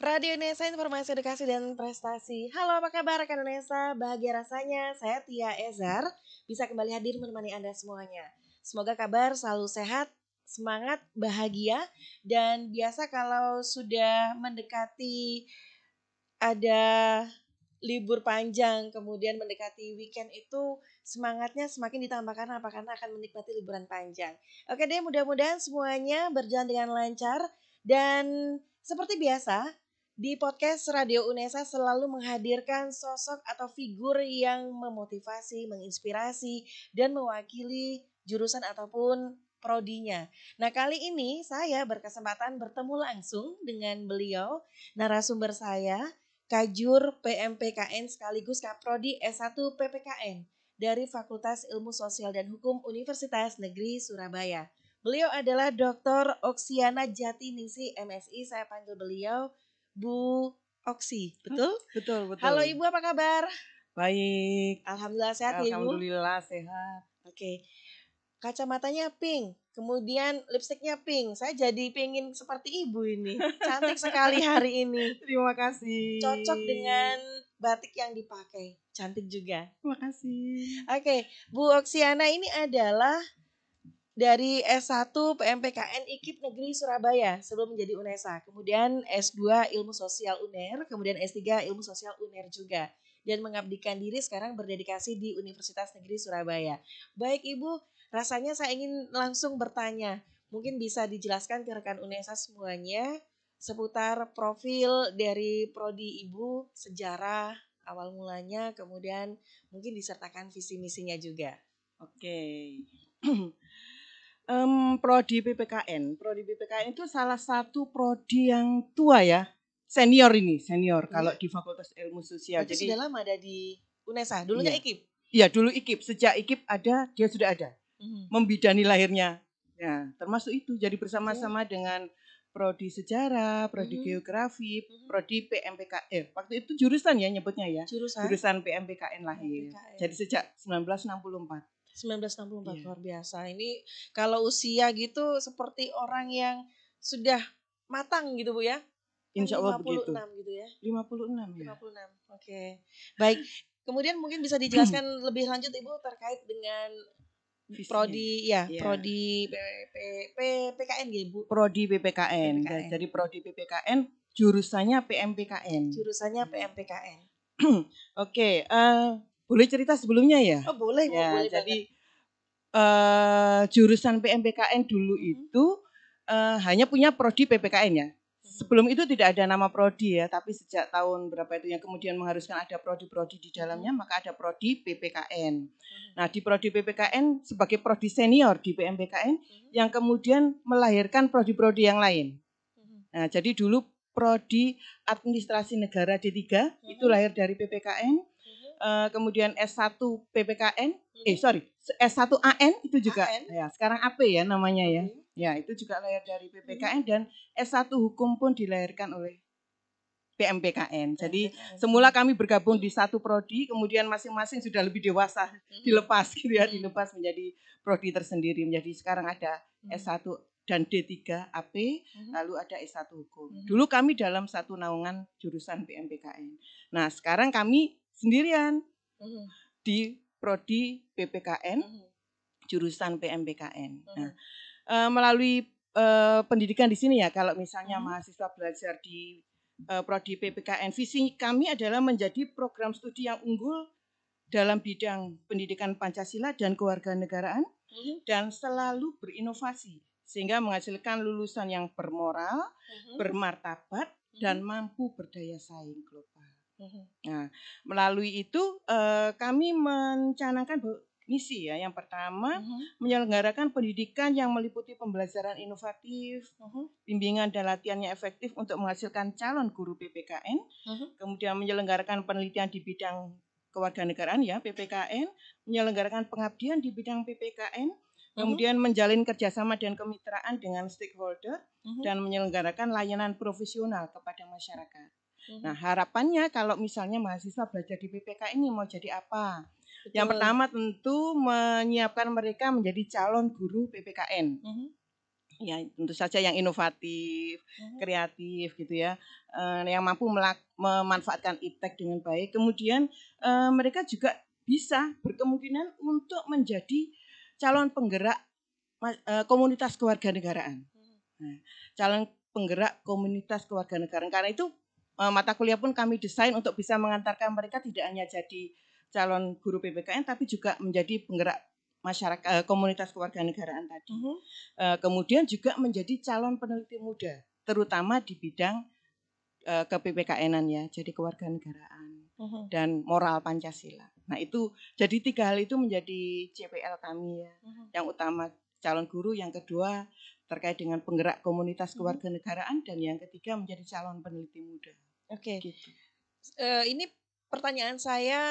Radio Indonesia Informasi Edukasi dan Prestasi. Halo, apa kabar rekan Indonesia? Bahagia rasanya saya Tia Ezar bisa kembali hadir menemani Anda semuanya. Semoga kabar selalu sehat, semangat, bahagia, dan biasa kalau sudah mendekati ada libur panjang, kemudian mendekati weekend itu semangatnya semakin ditambah karena apa? Karena akan menikmati liburan panjang. Oke deh, mudah-mudahan semuanya berjalan dengan lancar dan seperti biasa di podcast Radio UNESA selalu menghadirkan sosok atau figur yang memotivasi, menginspirasi dan mewakili jurusan ataupun prodinya. Nah, kali ini saya berkesempatan bertemu langsung dengan beliau, narasumber saya, Kajur PMPKN sekaligus Kaprodi S1 PPKN dari Fakultas Ilmu Sosial dan Hukum Universitas Negeri Surabaya. Beliau adalah Dr. Oksiana Jatiningsih MSI, saya panggil beliau Bu Oksi, betul? Betul. Halo Ibu, apa kabar? Baik. Alhamdulillah sehat ya Ibu? Alhamdulillah sehat. Oke, kacamatanya pink, kemudian lipstiknya pink. Saya jadi pengen seperti Ibu ini, cantik sekali hari ini. Terima kasih. Cocok dengan batik yang dipakai, cantik juga. Terima kasih. Oke, Bu Oksiana ini adalah dari S1 PMPKN IKIP Negeri Surabaya sebelum menjadi UNESA. Kemudian S2 Ilmu Sosial UNER, kemudian S3 Ilmu Sosial UNER juga. Dan mengabdikan diri sekarang berdedikasi di Universitas Negeri Surabaya. Baik Ibu, rasanya saya ingin langsung bertanya. Mungkin bisa dijelaskan ke rekan UNESA semuanya seputar profil dari prodi Ibu, sejarah, awal mulanya, kemudian mungkin disertakan visi misinya juga. Oke. Prodi PPKN itu salah satu prodi yang tua ya. Senior kalau di Fakultas Ilmu Sosial. Berarti Jadi sudah lama ada di UNESA, dulunya iya. IKIP. Iya, dulu IKIP. Sejak IKIP ada, dia sudah ada. Membidani lahirnya. Ya, termasuk itu. Jadi bersama-sama dengan prodi sejarah, prodi geografi, prodi PMPKN. Waktu itu jurusan ya nyebutnya ya. Jurusan PMPKN lahir. PMPKN. Jadi sejak 1964. 1964 Iya. luar biasa. Ini kalau usia gitu seperti orang yang sudah matang gitu Bu ya. Insya Allah 56 begitu. gitu ya. 56 ya. 56. Oke. Baik. Kemudian mungkin bisa dijelaskan lebih lanjut Ibu terkait dengan prodi ya, prodi PPKN gitu Bu. Prodi PPKN. Jadi prodi PPKN jurusannya PMPKN. Jurusannya PMPKN. Oke, boleh cerita sebelumnya ya? Oh boleh Bu, Ya, boleh jadi banget. jurusan PMPKN dulu itu hanya punya prodi PPKN ya. Sebelum itu tidak ada nama prodi ya, tapi sejak tahun berapa itu yang kemudian mengharuskan ada prodi-prodi di dalamnya, maka ada prodi PPKN. Nah, di prodi PPKN sebagai prodi senior di PMPKN yang kemudian melahirkan prodi-prodi yang lain. Nah, jadi dulu prodi Administrasi Negara D3 itu lahir dari PPKN. Kemudian S1 PPKN, S1 AN itu juga ya, sekarang AP ya namanya ya. Ya, itu juga lahir dari PPKN dan S1 Hukum pun dilahirkan oleh PMPKN. Jadi semula kami bergabung di satu prodi, kemudian masing-masing sudah lebih dewasa, dilepas gitu ya, dilepas menjadi prodi tersendiri. Menjadi sekarang ada S1 dan D3 AP, lalu ada S1 Hukum. Dulu kami dalam satu naungan jurusan PMPKN. Nah, sekarang kami sendirian di prodi PPKN, jurusan PMPKN. Nah, melalui pendidikan di sini ya, kalau misalnya mahasiswa belajar di prodi PPKN, visi kami adalah menjadi program studi yang unggul dalam bidang pendidikan Pancasila dan kewarganegaraan dan selalu berinovasi sehingga menghasilkan lulusan yang bermoral, bermartabat dan mampu berdaya saing global. Nah, melalui itu kami mencanangkan misi ya. Yang pertama, menyelenggarakan pendidikan yang meliputi pembelajaran inovatif, bimbingan dan latihannya efektif untuk menghasilkan calon guru PPKN, kemudian menyelenggarakan penelitian di bidang kewarganegaraan ya, PPKN, menyelenggarakan pengabdian di bidang PPKN, kemudian menjalin kerjasama dan kemitraan dengan stakeholder, dan menyelenggarakan layanan profesional kepada masyarakat. Nah, harapannya kalau misalnya mahasiswa belajar di PPKN ini mau jadi apa? Betul. Yang pertama tentu menyiapkan mereka menjadi calon guru PPKN. Ya, tentu saja yang inovatif, kreatif gitu ya, yang mampu memanfaatkan iptek dengan baik. Kemudian mereka juga bisa berkemungkinan untuk menjadi calon penggerak komunitas kewarganegaraan. Nah, calon penggerak komunitas kewarganegaraan. Karena itu mata kuliah pun kami desain untuk bisa mengantarkan mereka tidak hanya jadi calon guru PPKN tapi juga menjadi penggerak masyarakat komunitas kewarganegaraan tadi. Kemudian juga menjadi calon peneliti muda, terutama di bidang ke-PPKN-an ya, jadi kewarganegaraan dan moral Pancasila. Nah itu jadi 3 hal itu menjadi CPL kami ya. Yang utama calon guru, yang kedua terkait dengan penggerak komunitas kewarganegaraan, dan yang ketiga menjadi calon peneliti muda. Oke. Gitu. Ini pertanyaan saya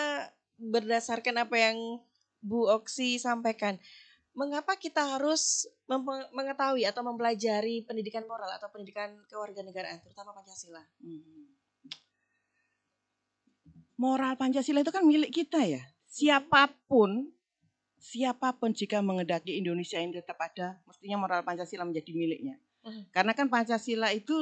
berdasarkan apa yang Bu Oksi sampaikan. Mengapa kita harus mengetahui atau mempelajari pendidikan moral atau pendidikan kewarganegaraan, terutama Pancasila? Moral Pancasila itu kan milik kita ya. Siapapun jika menghendaki Indonesia ini tetap ada, mestinya moral Pancasila menjadi miliknya. Karena kan Pancasila itu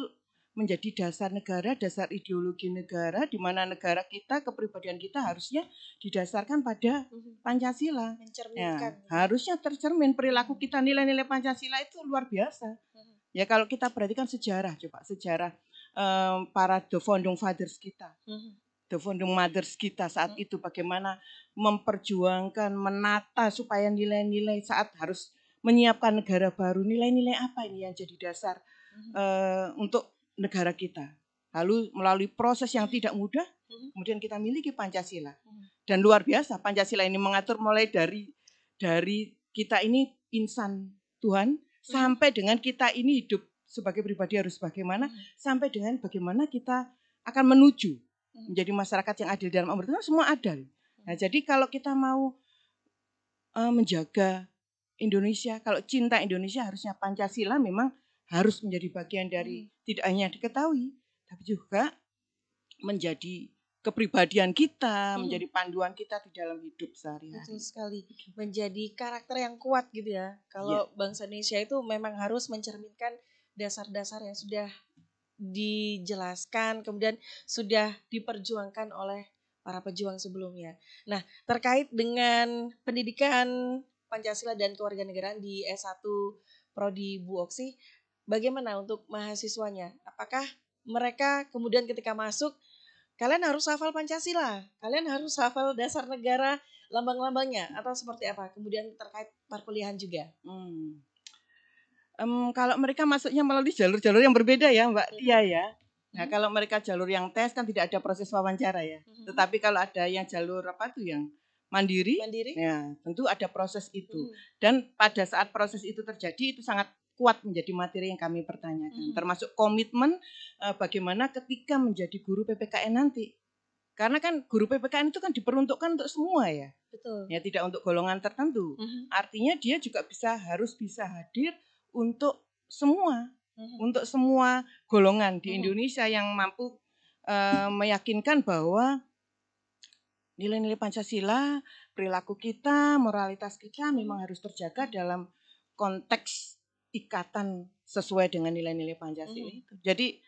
menjadi dasar negara, dasar ideologi negara, di mana negara kita, kepribadian kita harusnya didasarkan pada Pancasila. Ya, harusnya tercermin perilaku kita, nilai-nilai Pancasila itu luar biasa. Ya kalau kita perhatikan sejarah, coba sejarah para the founding fathers kita. The founding mothers kita saat itu bagaimana memperjuangkan, menata supaya nilai-nilai saat harus menyiapkan negara baru, nilai-nilai apa ini yang jadi dasar untuk negara kita. Lalu melalui proses yang tidak mudah, kemudian kita miliki Pancasila. Dan luar biasa, Pancasila ini mengatur mulai dari kita ini insan Tuhan, sampai dengan kita ini hidup sebagai pribadi harus bagaimana, sampai dengan bagaimana kita akan menuju menjadi masyarakat yang adil dalam pemerintahan, semua ada. Nah, jadi kalau kita mau menjaga Indonesia, kalau cinta Indonesia, harusnya Pancasila memang harus menjadi bagian dari tidak hanya diketahui, tapi juga menjadi kepribadian kita, menjadi panduan kita di dalam hidup sehari-hari. Betul sekali, menjadi karakter yang kuat gitu ya. Kalau bangsa Indonesia itu memang harus mencerminkan dasar-dasar yang sudah dijelaskan, kemudian sudah diperjuangkan oleh para pejuang sebelumnya. Nah, terkait dengan pendidikan Pancasila dan kewarganegaraan di S1 Prodi Bu Oksi, bagaimana untuk mahasiswanya? Apakah mereka kemudian ketika masuk, kalian harus hafal Pancasila, kalian harus hafal dasar negara, lambang-lambangnya, atau seperti apa? Kemudian terkait perkuliahan juga. Kalau mereka masuknya melalui jalur-jalur yang berbeda ya Mbak Tia ya. Nah kalau mereka jalur yang tes kan tidak ada proses wawancara ya. Tetapi kalau ada yang jalur apa tuh yang mandiri, ya tentu ada proses itu. Dan pada saat proses itu terjadi itu sangat kuat menjadi materi yang kami pertanyakan. Termasuk komitmen bagaimana ketika menjadi guru PPKN nanti. Karena kan guru PPKN itu kan diperuntukkan untuk semua ya. Betul. Ya tidak untuk golongan tertentu. Artinya dia juga harus bisa hadir untuk semua. Untuk semua golongan di Indonesia yang mampu meyakinkan bahwa nilai-nilai Pancasila, perilaku kita, moralitas kita memang harus terjaga dalam konteks ikatan sesuai dengan nilai-nilai Pancasila itu. Jadi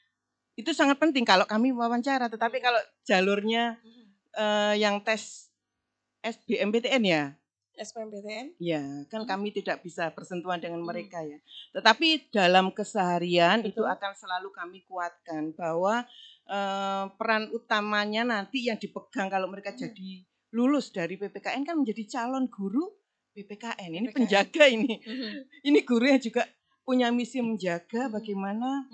itu sangat penting kalau kami wawancara. Tetapi kalau jalurnya yang tes SBMPTN ya, SBMPTN? Ya, kan kami tidak bisa bersentuhan dengan mereka ya. Tetapi dalam keseharian itu akan selalu kami kuatkan bahwa peran utamanya nanti yang dipegang kalau mereka jadi lulus dari PPKN kan menjadi calon guru PPKN. Ini penjaga ini. Ini guru yang juga punya misi menjaga bagaimana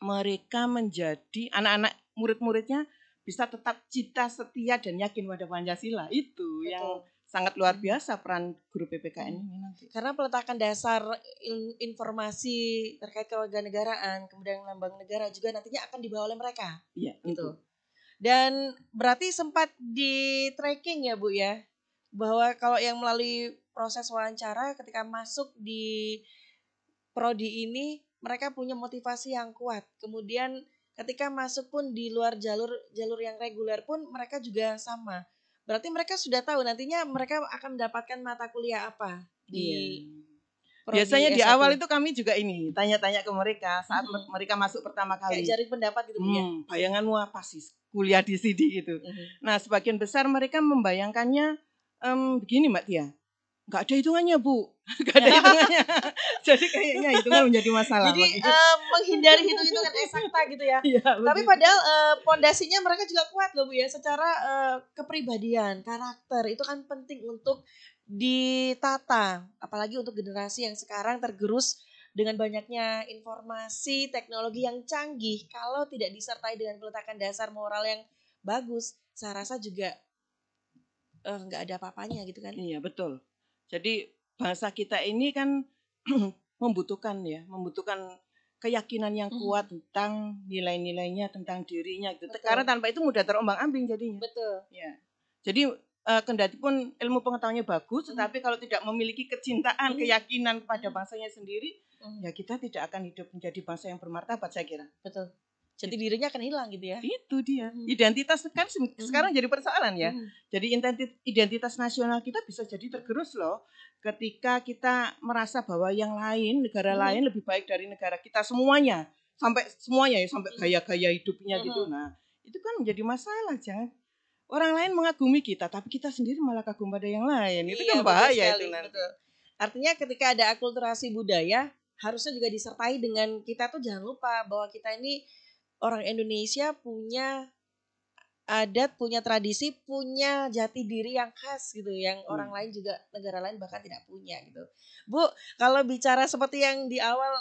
mereka menjadi anak-anak murid-muridnya bisa tetap cita setia dan yakin pada Pancasila. Itu yang sangat luar biasa peran guru PPKN ini nanti. Karena peletakan dasar informasi terkait kewarganegaraan, kemudian lambang negara juga nantinya akan dibawa oleh mereka. Iya, gitu. Dan berarti sempat di tracking ya Bu ya, bahwa kalau yang melalui proses wawancara ketika masuk di prodi ini mereka punya motivasi yang kuat. Kemudian ketika masuk pun di luar jalur yang reguler pun mereka juga sama. Berarti mereka sudah tahu nantinya mereka akan mendapatkan mata kuliah apa di Prodi Biasanya di S1. awal itu kami juga ini tanya-tanya ke mereka saat mereka masuk pertama Kayak kali. jaring pendapat gitu Bu ya. Bayanganmu apa sih kuliah di sini gitu. Nah, sebagian besar mereka membayangkannya begini Mbak Tia. Nggak ada hitungannya Bu, nggak ada hitungannya. Jadi kayaknya hitungan menjadi masalah. Jadi menghindari hitung-hitungan eksakta gitu ya. Iya, Tapi padahal pondasinya mereka juga kuat loh Bu ya, secara kepribadian, karakter itu kan penting untuk ditata, apalagi untuk generasi yang sekarang tergerus dengan banyaknya informasi, teknologi yang canggih. Kalau tidak disertai dengan peletakan dasar moral yang bagus, saya rasa juga nggak ada apa-apanya gitu kan. Iya betul. Jadi bangsa kita ini kan membutuhkan keyakinan yang kuat tentang nilai-nilainya, tentang dirinya gitu. Betul. Karena tanpa itu mudah terombang-ambing jadinya. Betul. Ya. Jadi kendati pun ilmu pengetahuannya bagus, tetapi kalau tidak memiliki kecintaan, keyakinan pada bangsanya sendiri, ya kita tidak akan hidup menjadi bangsa yang bermartabat saya kira. Betul. Jadi dirinya akan hilang gitu ya. Itu dia. Identitas kan sekarang jadi persoalan ya. Jadi identitas nasional kita bisa jadi tergerus loh ketika kita merasa bahwa yang lain, negara lain lebih baik dari negara kita semuanya. Sampai semuanya ya, sampai gaya-gaya hidupnya gitu. Nah, itu kan menjadi masalah, jangan. Orang lain mengagumi kita, tapi kita sendiri malah kagum pada yang lain. Itu kan bahaya itu nanti. Betul. Artinya ketika ada akulturasi budaya, harusnya juga disertai dengan kita tuh jangan lupa bahwa kita ini orang Indonesia punya adat, punya tradisi, punya jati diri yang khas gitu, yang orang lain juga, negara lain bahkan tidak punya gitu. Bu, kalau bicara seperti yang di awal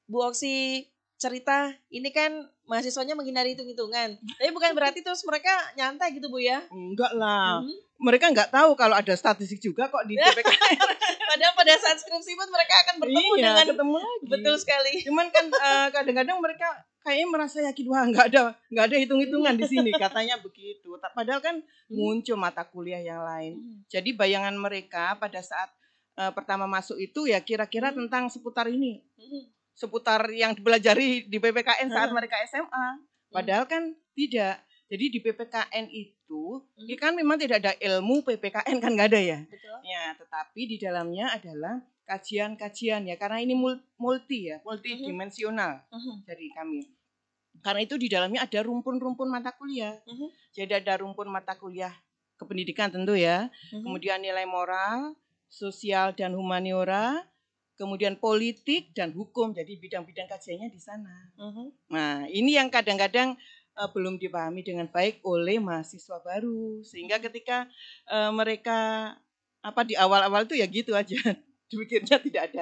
Bu Oksi cerita, ini kan mahasiswanya menghindari hitung-hitungan. Tapi bukan berarti terus mereka nyantai gitu Bu ya? Enggak lah. Mereka nggak tahu kalau ada statistik juga kok di PPKN. Padahal pada saat skripsi pun mereka akan bertemu dengan ketemu lagi. Betul sekali. Cuman kan kadang-kadang mereka kayaknya merasa yakin wah nggak ada hitung-hitungan di sini katanya begitu. Padahal kan muncul mata kuliah yang lain. Jadi bayangan mereka pada saat pertama masuk itu ya kira-kira tentang seputar ini. Seputar yang dipelajari di PPKN saat mereka SMA. Padahal kan tidak. Jadi di PPKN itu kan memang tidak ada ilmu PPKN kan nggak ada ya. Betul. Ya, tetapi di dalamnya adalah kajian-kajian ya karena ini multidimensional dari kami. Karena itu di dalamnya ada rumpun-rumpun mata kuliah. Jadi ada rumpun mata kuliah kependidikan tentu ya. Kemudian nilai moral, sosial dan humaniora, kemudian politik dan hukum. Jadi bidang-bidang kajiannya di sana. Nah, ini yang kadang-kadang belum dipahami dengan baik oleh mahasiswa baru. Sehingga ketika mereka di awal-awal itu ya gitu aja. Dipikirnya tidak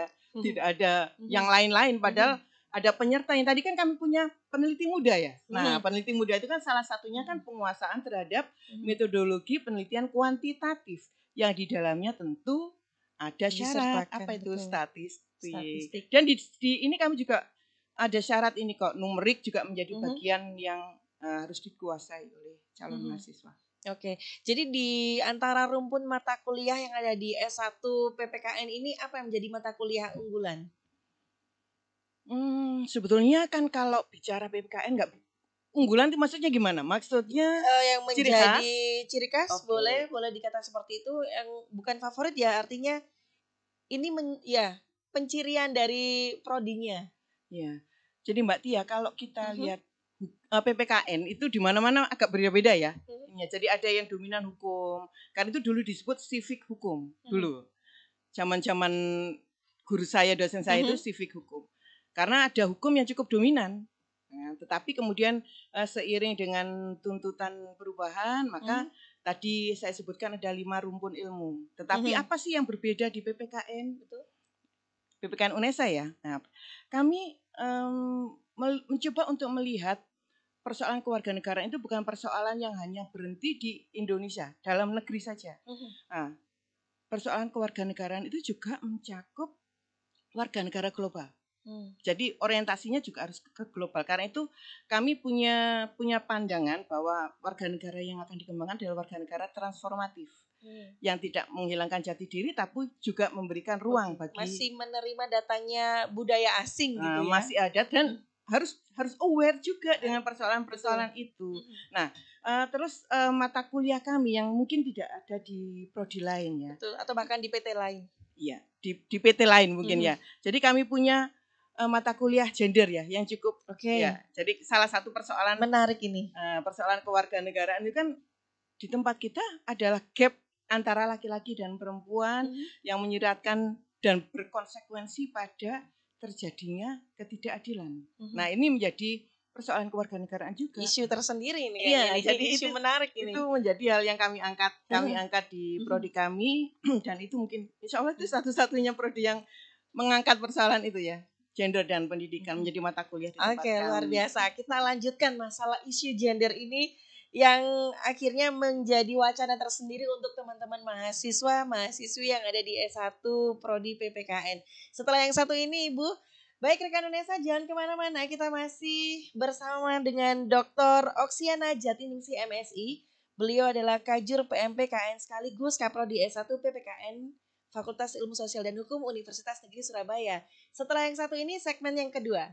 ada yang lain-lain padahal ada penyerta yang tadi kan kami punya peneliti muda ya. Nah, peneliti muda itu kan salah satunya kan penguasaan terhadap metodologi penelitian kuantitatif yang di dalamnya tentu ada syarat apa itu statistik. Dan di ini kami juga ada syarat ini kok, numerik juga menjadi bagian yang harus dikuasai oleh calon mahasiswa. Oke, jadi di antara rumpun mata kuliah yang ada di S1 PPKN ini apa yang menjadi mata kuliah unggulan? Sebetulnya kan kalau bicara PPKN nggak unggulan itu maksudnya gimana? Maksudnya yang menjadi ciri khas boleh dikatakan seperti itu, yang bukan favorit ya artinya ini pencirian dari prodinya. Ya, jadi Mbak Tia kalau kita lihat PPKN itu di mana-mana agak berbeda ya. Jadi ada yang dominan hukum. Karena itu dulu disebut civic hukum dulu. Zaman-zaman guru saya, dosen saya itu civic hukum. Karena ada hukum yang cukup dominan. Nah, tetapi kemudian seiring dengan tuntutan perubahan, maka tadi saya sebutkan ada 5 rumpun ilmu. Tetapi apa sih yang berbeda di PPKN? Betul? PPKN UNESA ya. Nah, kami mencoba untuk melihat persoalan kewarganegaraan itu bukan persoalan yang hanya berhenti di Indonesia, dalam negeri saja. Nah, persoalan kewarganegaraan itu juga mencakup warga negara global. Jadi orientasinya juga harus ke global. Karena itu kami punya pandangan bahwa warga negara yang akan dikembangkan adalah warga negara transformatif. Yang tidak menghilangkan jati diri tapi juga memberikan ruang bagi masih menerima datanya budaya asing gitu ya. Masih ada dan harus aware juga dengan persoalan-persoalan itu. Nah, terus mata kuliah kami yang mungkin tidak ada di prodi lain ya. Betul, atau bahkan di PT lain. Iya, di PT lain mungkin ya. Jadi kami punya mata kuliah gender ya yang cukup ya. Jadi salah satu persoalan menarik ini. Persoalan kewarganegaraan itu kan di tempat kita adalah gap antara laki-laki dan perempuan yang menyiratkan dan berkonsekuensi pada terjadinya ketidakadilan. Nah, ini menjadi persoalan kewarganegaraan juga. Isu tersendiri ini Iya, kayaknya. jadi isu menarik ini. Itu menjadi hal yang kami angkat di prodi kami dan itu mungkin insya Allah itu satu-satunya prodi yang mengangkat persoalan itu ya. Gender dan pendidikan menjadi mata kuliah di tempat kami. Luar biasa. Kita lanjutkan masalah isu gender ini yang akhirnya menjadi wacana tersendiri untuk teman-teman mahasiswa-mahasiswi yang ada di S1 Prodi PPKN. Setelah yang satu ini Ibu, baik rekan Unesa jangan kemana-mana, kita masih bersama dengan Dr. Oksiana Jatiningsih MSI. Beliau adalah Kajur PMP KN sekaligus Kaprodi S1 PPKN Fakultas Ilmu Sosial dan Hukum Universitas Negeri Surabaya. Setelah yang satu ini segmen yang kedua.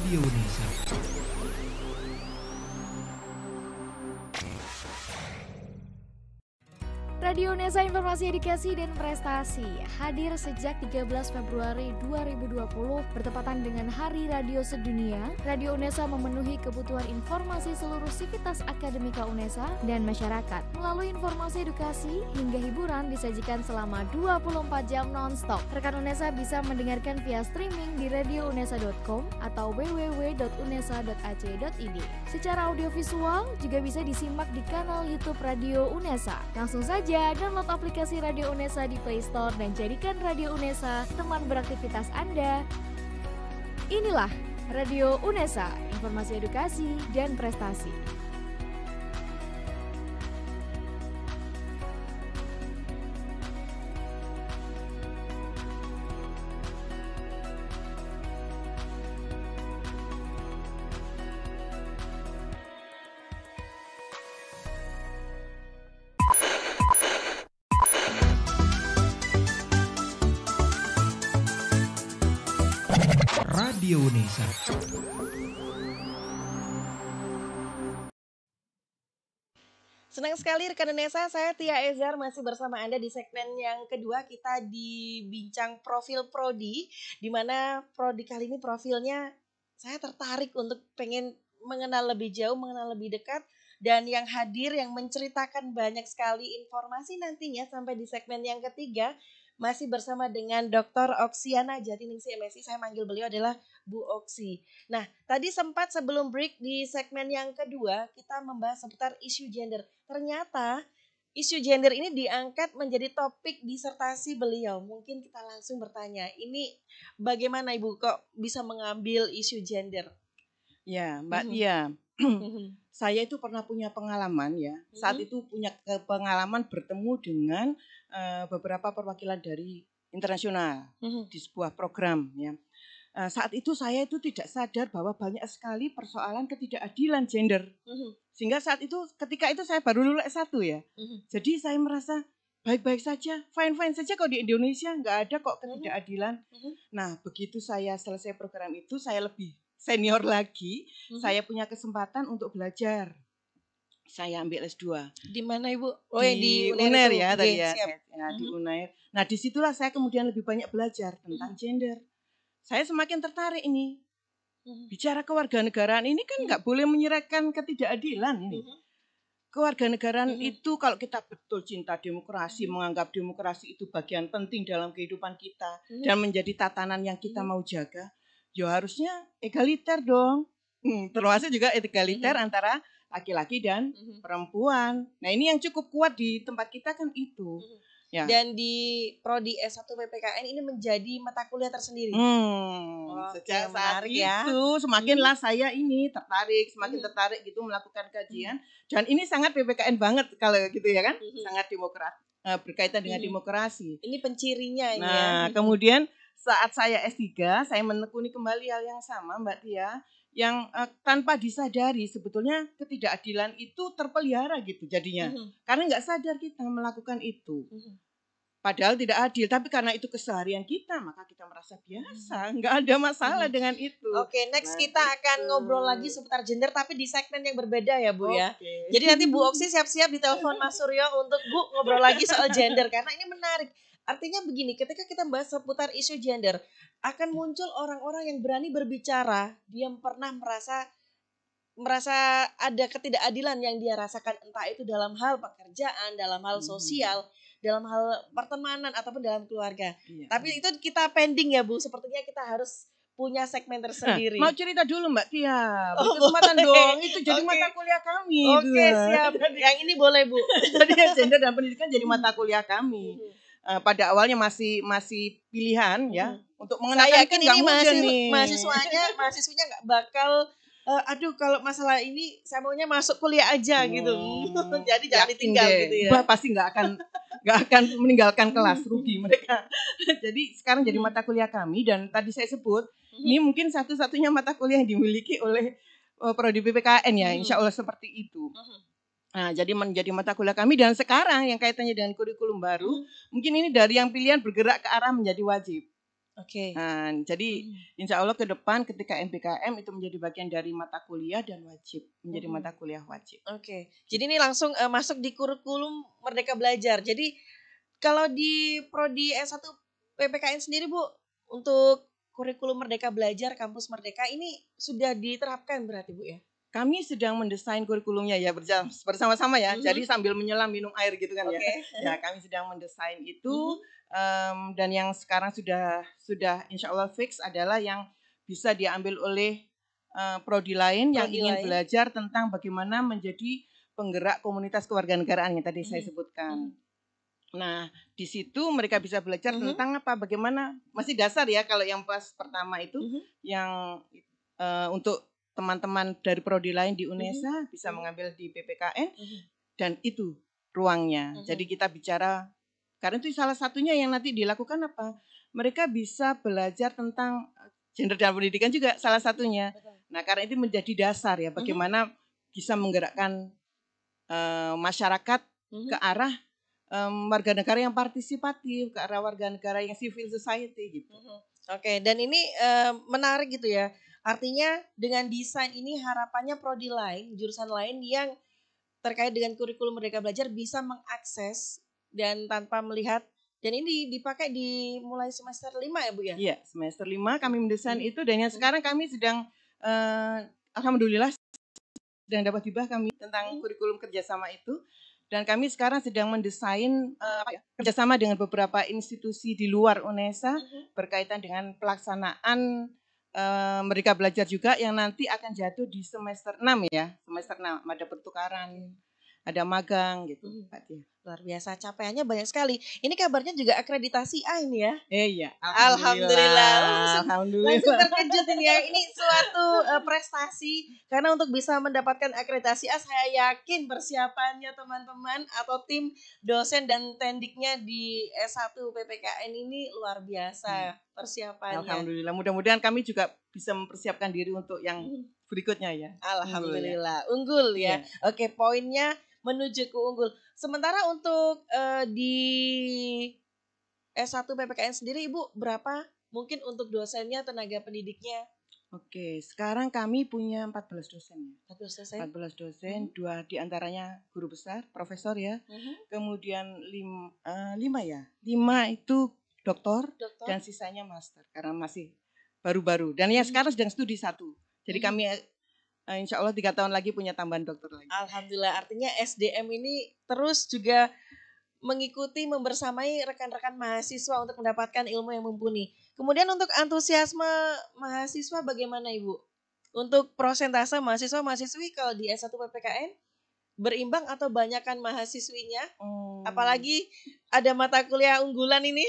Radio Unesa. Radio Unesa Informasi Edukasi dan Prestasi hadir sejak 13 Februari 2020 bertepatan dengan Hari Radio Sedunia. Radio Unesa memenuhi kebutuhan informasi seluruh sivitas akademika Unesa dan masyarakat. Melalui informasi edukasi hingga hiburan disajikan selama 24 jam non-stop. Rekan Unesa bisa mendengarkan via streaming di radiounesa.com atau www.unesa.ac.id. Secara audiovisual juga bisa disimak di kanal YouTube Radio Unesa. Langsung saja download aplikasi Radio Unesa di Play Store dan jadikan Radio Unesa teman beraktivitas Anda. Inilah Radio Unesa, informasi edukasi dan prestasi. Radio Unesa. Senang sekali rekan Unesa, saya Tia Ezar masih bersama Anda di segmen yang kedua. Kita dibincang profil prodi, di mana prodi kali ini profilnya saya tertarik untuk pengen mengenal lebih jauh, mengenal lebih dekat, dan yang hadir yang menceritakan banyak sekali informasi nantinya sampai di segmen yang ketiga. Masih bersama dengan Dr. Oksiana Jatiningsih MSI, saya manggil beliau adalah Bu Oksi. Nah, tadi sempat sebelum break di segmen yang kedua kita membahas seputar isu gender. Ternyata isu gender ini diangkat menjadi topik disertasi beliau. Mungkin kita langsung bertanya, ini bagaimana Ibu kok bisa mengambil isu gender? Ya, Mbak Tia. Saya itu pernah punya pengalaman ya. Saat itu punya pengalaman bertemu dengan beberapa perwakilan dari internasional di sebuah program ya. Saat itu saya itu tidak sadar bahwa banyak sekali persoalan ketidakadilan gender. Sehingga saat itu ketika itu saya baru lulus S1 ya. Jadi saya merasa baik-baik saja, fine-fine saja kok di Indonesia, nggak ada kok ketidakadilan. Nah, begitu saya selesai program itu saya lebih senior lagi, saya punya kesempatan untuk belajar. Saya ambil S2. Di mana Ibu? Oh, di UNER ya tadi ya. Di UNER. Nah, disitulah saya kemudian lebih banyak belajar tentang gender. Saya semakin tertarik ini. Bicara kewarganegaraan ini kan nggak boleh menyiratkan ketidakadilan ini. Kewarganegaraan itu kalau kita betul cinta demokrasi, menganggap demokrasi itu bagian penting dalam kehidupan kita dan menjadi tatanan yang kita mau jaga, ya harusnya egaliter dong. Termasuk juga egaliter antara laki-laki dan perempuan. Nah, ini yang cukup kuat di tempat kita kan itu. Ya. Dan di Prodi S1 PPKN ini menjadi mata kuliah tersendiri. Sejak saat itu semakinlah saya ini tertarik, semakin tertarik gitu melakukan kajian. Dan ini sangat PPKN banget kalau gitu ya kan, sangat demokrat. berkaitan dengan demokrasi. Ini pencirinya ini ya. Nah, kemudian saat saya S3, saya menekuni kembali hal yang sama Mbak Tia, yang tanpa disadari sebetulnya ketidakadilan itu terpelihara gitu jadinya. Karena nggak sadar kita melakukan itu. Padahal tidak adil, tapi karena itu keseharian kita, maka kita merasa biasa, nggak ada masalah dengan itu. Oke, next kita akan ngobrol lagi seputar gender, tapi di segmen yang berbeda ya Bu ya. Oke. Jadi nanti Bu Oksi siap-siap ditelepon Mas Suryo untuk Bu ngobrol lagi soal gender, karena ini menarik. Artinya begini, ketika kita bahas seputar isu gender, akan muncul orang-orang yang berani berbicara, dia pernah merasa ada ketidakadilan yang dia rasakan, entah itu dalam hal pekerjaan, dalam hal sosial, dalam hal pertemanan ataupun dalam keluarga. Iya. Tapi itu kita pending ya Bu, sepertinya kita harus punya segmen tersendiri. Mau cerita dulu Mbak Tia, Oh, kesempatan boleh. dong, itu jadi Oke. mata kuliah kami. Oke, siap. Yang ini boleh Bu. Jadi gender dan pendidikan jadi mata kuliah kami. Pada awalnya masih pilihan ya untuk Saya mengenalkan yakin nggak ini mudah nih. mahasiswanya nggak bakal aduh kalau masalah ini saya maunya masuk kuliah aja gitu. Jadi jangan Yakin ditinggal deh. gitu ya. Bah, pasti nggak akan meninggalkan kelas, rugi mereka. Jadi sekarang jadi mata kuliah kami, dan tadi saya sebut ini mungkin satu-satunya mata kuliah yang dimiliki oleh prodi PPKN ya, insya Allah seperti itu. Nah, jadi menjadi mata kuliah kami, dan sekarang yang kaitannya dengan kurikulum baru, mungkin ini dari yang pilihan bergerak ke arah menjadi wajib. Oke. Nah, jadi insya Allah ke depan ketika MPKM itu menjadi bagian dari mata kuliah dan wajib, menjadi mata kuliah wajib. Oke. Jadi ini langsung masuk di kurikulum Merdeka Belajar. Jadi kalau di prodi S1 PPKN sendiri Bu, untuk kurikulum Merdeka Belajar, kampus Merdeka ini sudah diterapkan berarti Bu ya? Kami sedang mendesain kurikulumnya ya bersama-sama ya. Jadi sambil menyelam minum air gitu kan ya. Ya, kami sedang mendesain itu dan yang sekarang sudah insya Allah fix adalah yang bisa diambil oleh prodi lain yang ingin belajar tentang bagaimana menjadi penggerak komunitas kewarganegaraan yang tadi saya sebutkan. Nah, di situ mereka bisa belajar tentang apa, bagaimana, masih dasar ya kalau yang pas pertama itu yang untuk teman-teman dari prodi lain di UNESA bisa mengambil di PPKN dan itu ruangnya. Jadi kita bicara, karena itu salah satunya yang nanti dilakukan apa? Mereka bisa belajar tentang gender dan pendidikan juga salah satunya. Nah, karena itu menjadi dasar ya bagaimana bisa menggerakkan masyarakat ke arah warga negara yang partisipatif, ke arah warga negara yang civil society gitu. Oke, dan ini menarik gitu ya. Artinya dengan desain ini harapannya prodi lain, jurusan lain yang terkait dengan kurikulum Merdeka Belajar bisa mengakses dan tanpa melihat, dan ini dipakai di mulai semester 5 ya Bu ya? Iya, semester 5 kami mendesain itu, dan yang sekarang kami sedang alhamdulillah sedang dapat hibah kami tentang kurikulum kerjasama itu, dan kami sekarang sedang mendesain kerjasama dengan beberapa institusi di luar UNESA berkaitan dengan pelaksanaan Merdeka Belajar juga yang nanti akan jatuh di semester 6 ya. Semester 6 ada pertukaran, ada magang gitu. Luar biasa, capaiannya banyak sekali. Ini kabarnya juga akreditasi A ini ya? Iya. Alhamdulillah. Langsung Alhamdulillah. terkejut ini ya. Ini suatu prestasi karena untuk bisa mendapatkan akreditasi A, saya yakin persiapannya teman-teman atau tim dosen dan tendiknya di S1 PPKN ini luar biasa persiapannya. Alhamdulillah. Mudah-mudahan kami juga bisa mempersiapkan diri untuk yang berikutnya ya. Alhamdulillah. Unggul ya. Oke, poinnya menuju ke unggul. Sementara untuk di S1 PPKN sendiri Ibu berapa mungkin untuk dosennya, tenaga pendidiknya? Oke, sekarang kami punya 14 dosen. 14 dosen? 14 dosen, 2 diantaranya guru besar, profesor ya. Kemudian 5 ya. 5 itu doktor, dan sisanya master karena masih baru-baru. Dan yang sekarang sedang studi 1. Jadi kami insya Allah 3 tahun lagi punya tambahan dokter lagi. Alhamdulillah, artinya SDM ini terus juga mengikuti, membersamai rekan-rekan mahasiswa untuk mendapatkan ilmu yang mumpuni. Kemudian untuk antusiasme mahasiswa bagaimana Ibu? Untuk persentase mahasiswa-mahasiswi kalau di S1 PPKN berimbang atau banyakkan mahasiswinya? Apalagi ada mata kuliah unggulan ini.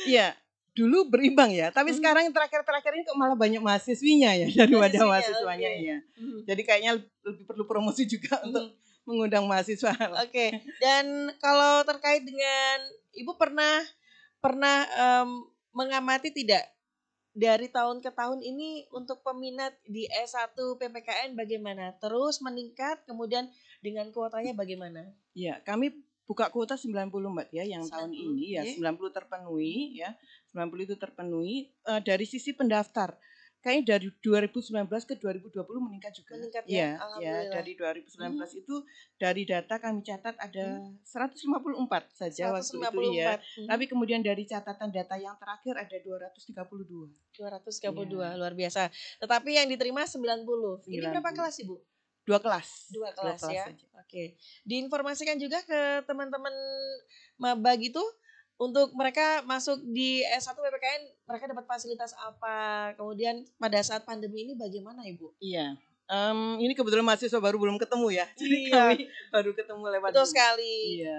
Iya. Dulu berimbang ya, tapi sekarang terakhir-terakhir ini kok malah banyak mahasiswinya ya daripada mahasiswanya ya. Jadi kayaknya lebih perlu promosi juga untuk mengundang mahasiswa. Oke. Dan kalau terkait dengan Ibu pernah mengamati tidak dari tahun ke tahun ini untuk peminat di S1 PPKN bagaimana? Terus meningkat, kemudian dengan kuotanya bagaimana? Ya, kami buka kuota 90 Mbak ya, yang tahun 90, ini ya oke. 90 terpenuhi ya. 90 itu terpenuhi. Dari sisi pendaftar, kayaknya dari 2019 ke 2020 meningkat juga. Meningkat ya? Iya, ya, Alhamdulillah. dari 2019 itu dari data kami catat ada 154 saja waktu itu ya. 154. Tapi kemudian dari catatan data yang terakhir ada 232. 232, Iya. luar biasa. Tetapi yang diterima 90. Ini berapa 90. kelas Ibu? 2 kelas. Dua kelas ya. saja. Oke. Diinformasikan juga ke teman-teman maba gitu untuk mereka masuk di S1 PPKN mereka dapat fasilitas apa? Kemudian pada saat pandemi ini bagaimana Ibu? Iya. Ini kebetulan mahasiswa baru belum ketemu ya. Jadi Iya. kami baru ketemu lewat Betul Zoom. sekali. Iya.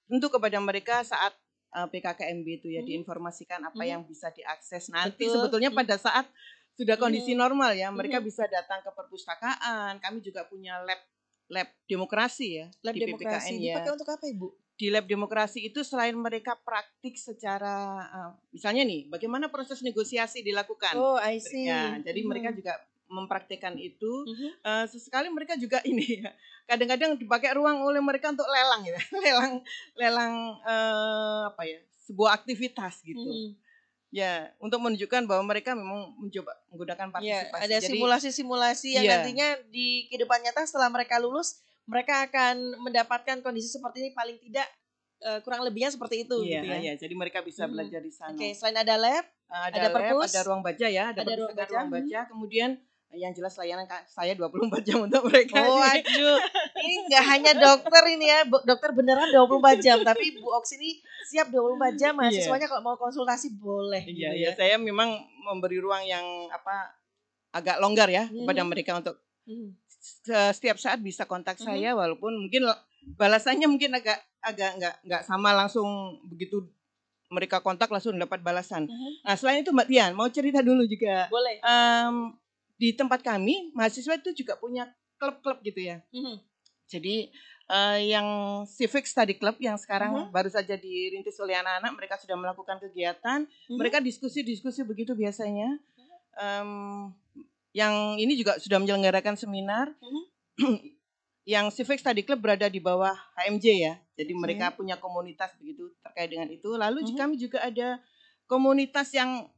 Tentu kepada mereka saat PKKMB itu ya diinformasikan apa yang bisa diakses nanti. Betul. Sebetulnya pada saat sudah kondisi normal ya, mereka Mhm. bisa datang ke perpustakaan. Kami juga punya lab demokrasi ya Lab di demokrasi PPKN ya. dipakai untuk apa Ibu? Di lab demokrasi itu selain mereka praktik secara misalnya nih bagaimana proses negosiasi dilakukan. Oh, I see. Ya, jadi mereka juga mempraktikkan itu. Mhm. Sesekali mereka juga ini ya, kadang-kadang dipakai ruang oleh mereka untuk lelang ya. lelang apa ya? Sebuah aktivitas gitu. Mhm. Ya, untuk menunjukkan bahwa mereka memang mencoba menggunakan Ya, partisipasi. ada Jadi simulasi-simulasi yang iya. nantinya di kehidupan nyata setelah mereka lulus, mereka akan mendapatkan kondisi seperti ini paling tidak kurang lebihnya seperti itu iya, gitu ya. iya, jadi mereka bisa belajar di sana. Oke, selain ada lab, Ada ada lab, perpus, ada ruang baca ya, ada ada ruang perpustakaan baca. ruang baca. Kemudian yang jelas layanan saya 24 jam untuk mereka. Oh, aduh. Ini nggak hanya dokter ini ya, dokter beneran 24 jam, tapi Bu Oks ini siap 24 jam, mahasiswanya kalau mau konsultasi boleh Iya, gitu ya. ya. Saya memang memberi ruang yang agak longgar ya kepada mereka untuk setiap saat bisa kontak saya, walaupun mungkin balasannya mungkin agak nggak sama langsung begitu mereka kontak langsung dapat balasan. Nah, selain itu Mbak Tian mau cerita dulu juga. Boleh. Di tempat kami mahasiswa itu juga punya klub-klub gitu ya. Jadi yang Civic Study Club yang sekarang baru saja dirintis oleh anak-anak, mereka sudah melakukan kegiatan, mereka diskusi-diskusi begitu biasanya. Yang ini juga sudah menyelenggarakan seminar. Yang Civic Study Club berada di bawah HMJ ya, jadi mereka punya komunitas begitu terkait dengan itu. Lalu kami juga ada komunitas yang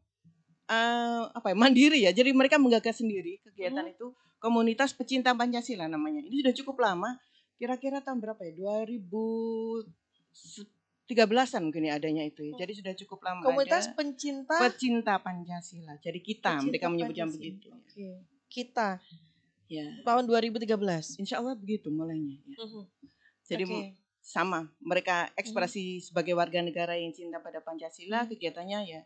mandiri ya, jadi mereka menggagas sendiri kegiatan itu. Komunitas pecinta Pancasila namanya. Ini sudah cukup lama, kira-kira tahun berapa ya? 2013-an mungkin ya adanya itu ya. Jadi sudah cukup lama. Komunitas ada pecinta Pancasila. Jadi kita, mereka menyebutnya begitu. Oke. Kita. Ya. Tahun 2013. Insya Allah begitu mulainya. Ya. Jadi sama, mereka ekspresi sebagai warga negara yang cinta pada Pancasila, kegiatannya ya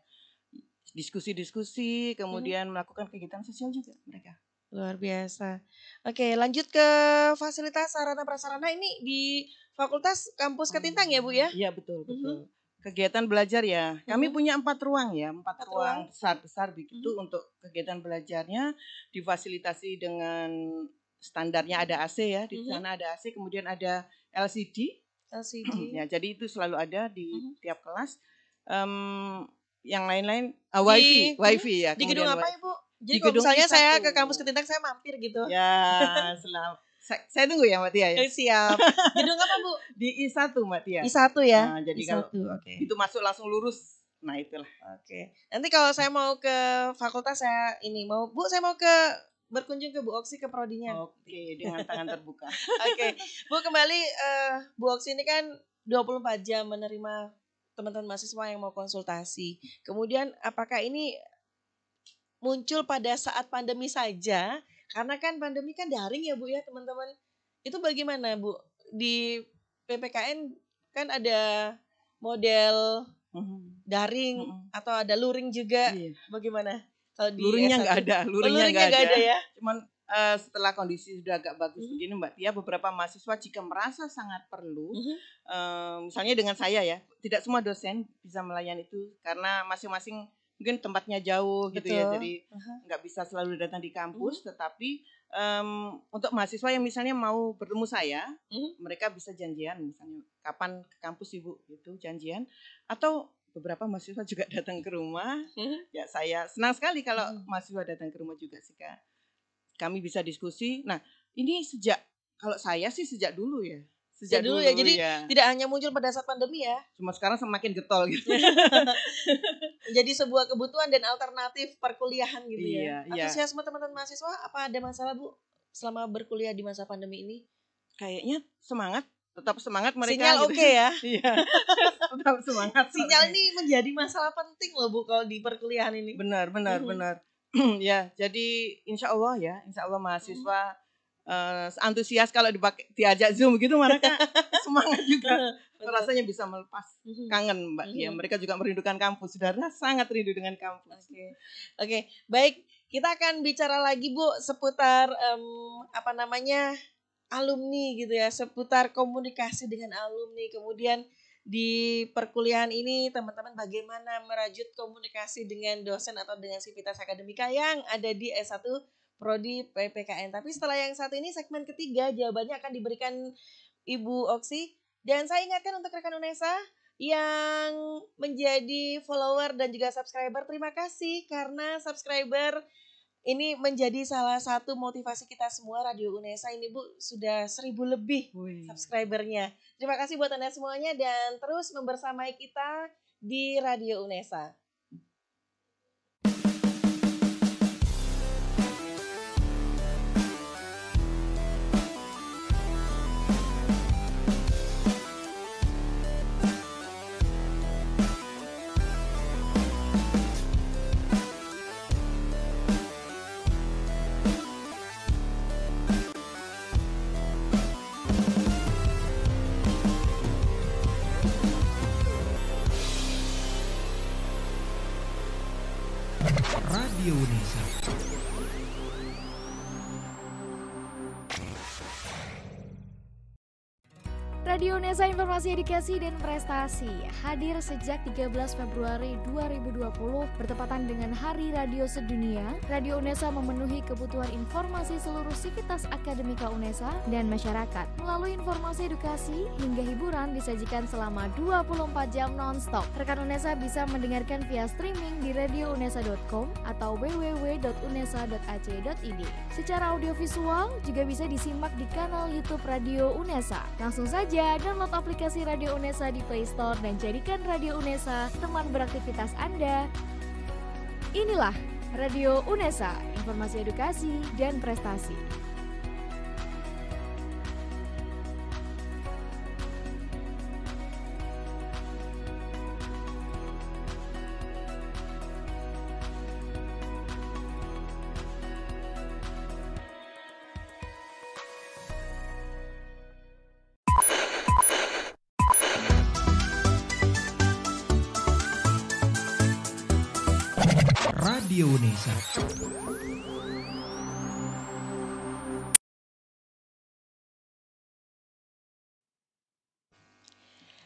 diskusi-diskusi, kemudian melakukan kegiatan sosial juga mereka. Luar biasa. Oke, lanjut ke fasilitas sarana prasarana ini di Fakultas Kampus Ketintang ya Bu ya? Iya betul. Kegiatan belajar ya, kami punya 4 ruang ya, 4 ruang besar begitu untuk kegiatan belajarnya, difasilitasi dengan standarnya ada AC ya, di sana ada AC, kemudian ada LCD. Ya, jadi itu selalu ada di tiap kelas. Yang lain-lain wifi ya. Di gedung apa Ibu? Jadi kalau gedung misalnya I1. saya ke Kampus Ketintang saya mampir gitu. Ya, saya tunggu ya Mbak Tia ya. Siap. Gedung apa Bu? Di I1 Mbak Tia. I1 ya. Nah, jadi kalau itu masuk langsung lurus. Nah, itulah. Oke. Nanti kalau saya mau ke fakultas saya mau berkunjung ke Bu Oksi ke prodinya. Oke, dengan tangan terbuka. Oke. Bu kembali Bu Oksi ini kan 24 jam menerima teman-teman mahasiswa yang mau konsultasi. Kemudian apakah ini muncul pada saat pandemi saja? Karena kan pandemi kan daring ya Bu ya teman-teman. Itu bagaimana Bu? Di PPKN kan ada model daring atau ada luring juga. Bagaimana? Kalau di luringnya nggak ada, luringnya nggak ada ya. Cuman setelah kondisi sudah agak bagus begini Mbak Tia, beberapa mahasiswa jika merasa sangat perlu, misalnya dengan saya ya, tidak semua dosen bisa melayani itu karena masing-masing mungkin tempatnya jauh gitu ya, jadi nggak bisa selalu datang di kampus, tetapi untuk mahasiswa yang misalnya mau bertemu saya, mereka bisa janjian misalnya kapan ke kampus Ibu gitu janjian, atau beberapa mahasiswa juga datang ke rumah. Ya saya senang sekali kalau mahasiswa datang ke rumah juga sih Kak. Kami bisa diskusi. Nah, ini kalau saya sih sejak dulu ya. Sejak dulu ya, jadi tidak hanya muncul pada saat pandemi ya. Cuma sekarang semakin getol gitu. Jadi sebuah kebutuhan dan alternatif perkuliahan gitu ya. Antusiasme teman-teman mahasiswa, apa ada masalah Bu selama berkuliah di masa pandemi ini? Kayaknya tetap semangat mereka. Sinyal gitu. Oke ya. Iya. Tetap semangat. Sinyal ini menjadi masalah penting loh Bu kalau di perkuliahan ini. Benar. Ya, jadi insya Allah mahasiswa antusias kalau diajak Zoom gitu mereka semangat juga. Rasanya bisa melepas kangen Mbak. Ya, mereka juga merindukan kampus. Saudara sangat rindu dengan kampus. Oke. Baik, kita akan bicara lagi Bu seputar alumni gitu ya, seputar komunikasi dengan alumni. Kemudian di perkuliahan ini teman-teman bagaimana merajut komunikasi dengan dosen atau dengan sivitas akademika yang ada di S1 Prodi PPKN. Tapi setelah yang satu ini segmen ketiga jawabannya akan diberikan Ibu Oksi. Dan saya ingatkan untuk rekan UNESA yang menjadi follower dan juga subscriber, terima kasih karena subscriber ini menjadi salah satu motivasi kita semua. Radio UNESA ini Bu sudah 1.000 lebih subscribernya. Terima kasih buat Anda semuanya dan terus membersamai kita di Radio UNESA. Radio UNESA. Radio UNESA Informasi Edukasi dan Prestasi hadir sejak 13 Februari 2020 bertepatan dengan Hari Radio Sedunia. Radio UNESA memenuhi kebutuhan informasi seluruh sivitas akademika UNESA dan masyarakat. Melalui informasi edukasi hingga hiburan disajikan selama 24 jam non-stop. Rekan UNESA bisa mendengarkan via streaming di radiounesa.com atau www.unesa.ac.id. Secara audiovisual juga bisa disimak di kanal YouTube Radio UNESA. Langsung saja download aplikasi Radio UNESA di Play Store dan jadikan Radio UNESA teman beraktivitas Anda. Inilah Radio UNESA, informasi edukasi dan prestasi. Radio UNESA.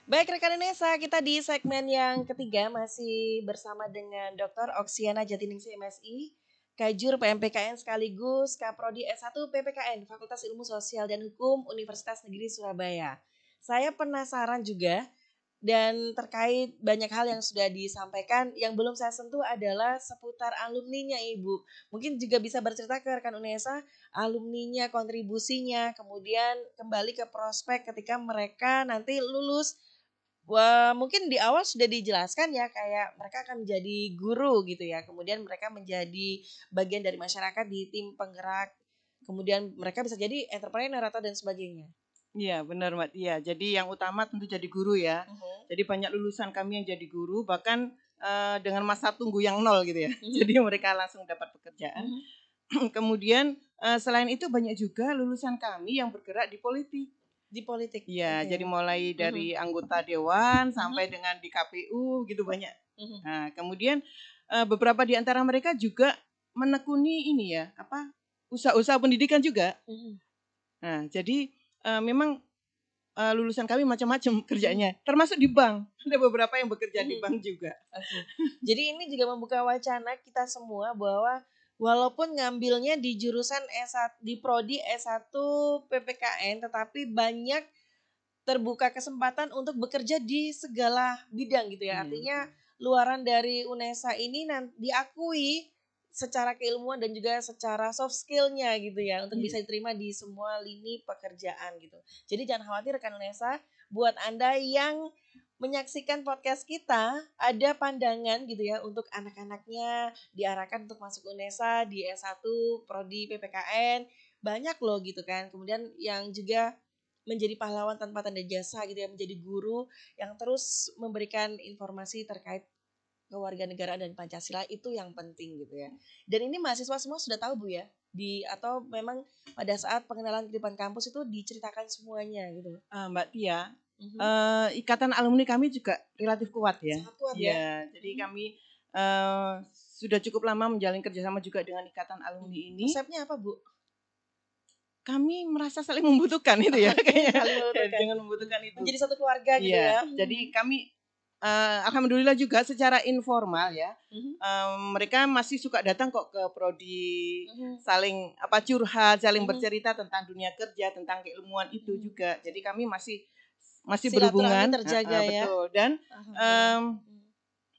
Baik rekan UNESA, kita di segmen yang ketiga masih bersama dengan Dr. Oksiana Jatiningsih MSI, Kajur PMPKN sekaligus Kaprodi S1 PPKN Fakultas Ilmu Sosial dan Hukum Universitas Negeri Surabaya. Saya penasaran juga dan terkait banyak hal yang sudah disampaikan, yang belum saya sentuh adalah seputar alumninya Ibu. Mungkin juga bisa bercerita ke rekan UNESA, alumninya, kontribusinya, kemudian kembali ke prospek ketika mereka nanti lulus. Wah, mungkin di awal sudah dijelaskan ya, kayak mereka akan menjadi guru gitu ya, kemudian mereka menjadi bagian dari masyarakat di tim penggerak, kemudian mereka bisa jadi entrepreneur atau dan sebagainya. Iya benar Mbak Tia. Jadi yang utama tentu jadi guru ya. Jadi banyak lulusan kami yang jadi guru bahkan dengan masa tunggu yang 0 gitu ya. Jadi mereka langsung dapat pekerjaan. Kemudian selain itu banyak juga lulusan kami yang bergerak di politik. Di politik. Iya, jadi mulai dari anggota dewan sampai dengan di KPU gitu banyak. Nah, kemudian beberapa di antara mereka juga menekuni ini ya, usaha-usaha pendidikan juga. Nah, jadi memang lulusan kami macam-macam kerjanya, termasuk di bank. Ada beberapa yang bekerja di bank juga. Jadi ini juga membuka wacana kita semua bahwa walaupun ngambilnya di jurusan S1 di prodi S1 PPKN, tetapi banyak terbuka kesempatan untuk bekerja di segala bidang gitu ya. Iya, Artinya betul. luaran dari UNESA ini diakui secara keilmuan dan juga secara soft skill-nya gitu ya untuk Iya. bisa diterima di semua lini pekerjaan gitu. Jadi jangan khawatir rekan UNESA, buat Anda yang menyaksikan podcast kita, ada pandangan gitu ya untuk anak-anaknya diarahkan untuk masuk UNESA di S1 prodi PPKN, banyak loh gitu kan. Kemudian yang juga menjadi pahlawan tanpa tanda jasa gitu ya, menjadi guru yang terus memberikan informasi terkait kewarganegaraan dan Pancasila, itu yang penting gitu ya. Dan ini mahasiswa semua sudah tahu Bu ya, atau memang pada saat pengenalan kehidupan kampus itu diceritakan semuanya gitu. Mbak Tia, Mhm. ikatan alumni kami juga relatif kuat ya. Sangat kuat ya. Iya, jadi kami sudah cukup lama menjalin kerjasama juga dengan ikatan alumni ini. Resepnya apa Bu? Kami merasa saling membutuhkan itu ya, Oke, kayaknya saling membutuhkan. dengan membutuhkan itu. Menjadi satu keluarga gitu ya. Jadi kami alhamdulillah juga secara informal ya, Mhm. mereka masih suka datang kok ke prodi, Mhm. saling curhat, saling Mhm. bercerita tentang dunia kerja, tentang keilmuan itu Mhm. juga. Jadi kami masih Silaturahmi berhubungan, terjaga ya. betul. Dan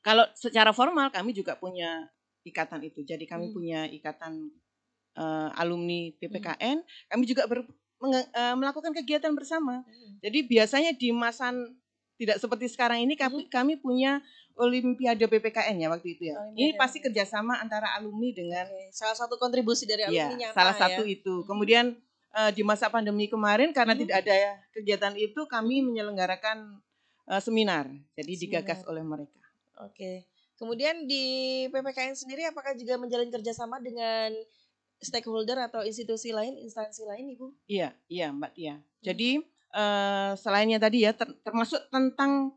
kalau secara formal kami juga punya ikatan itu. Jadi kami punya ikatan alumni PPKN, kami juga melakukan kegiatan bersama. Jadi biasanya di masa tidak seperti sekarang ini kami punya Olimpiade PPKN ya waktu itu ya. Ini pasti kerjasama antara alumni dengan salah satu kontribusi dari alumni nyata salah satu itu. Kemudian di masa pandemi kemarin karena tidak ada kegiatan itu, kami menyelenggarakan seminar. Jadi digagas oleh mereka. Oke. Kemudian di PPKN sendiri apakah juga menjalin kerjasama dengan stakeholder atau institusi lain, instansi lain, Ibu? Iya, Mbak Tia. Jadi selainnya tadi ya, termasuk tentang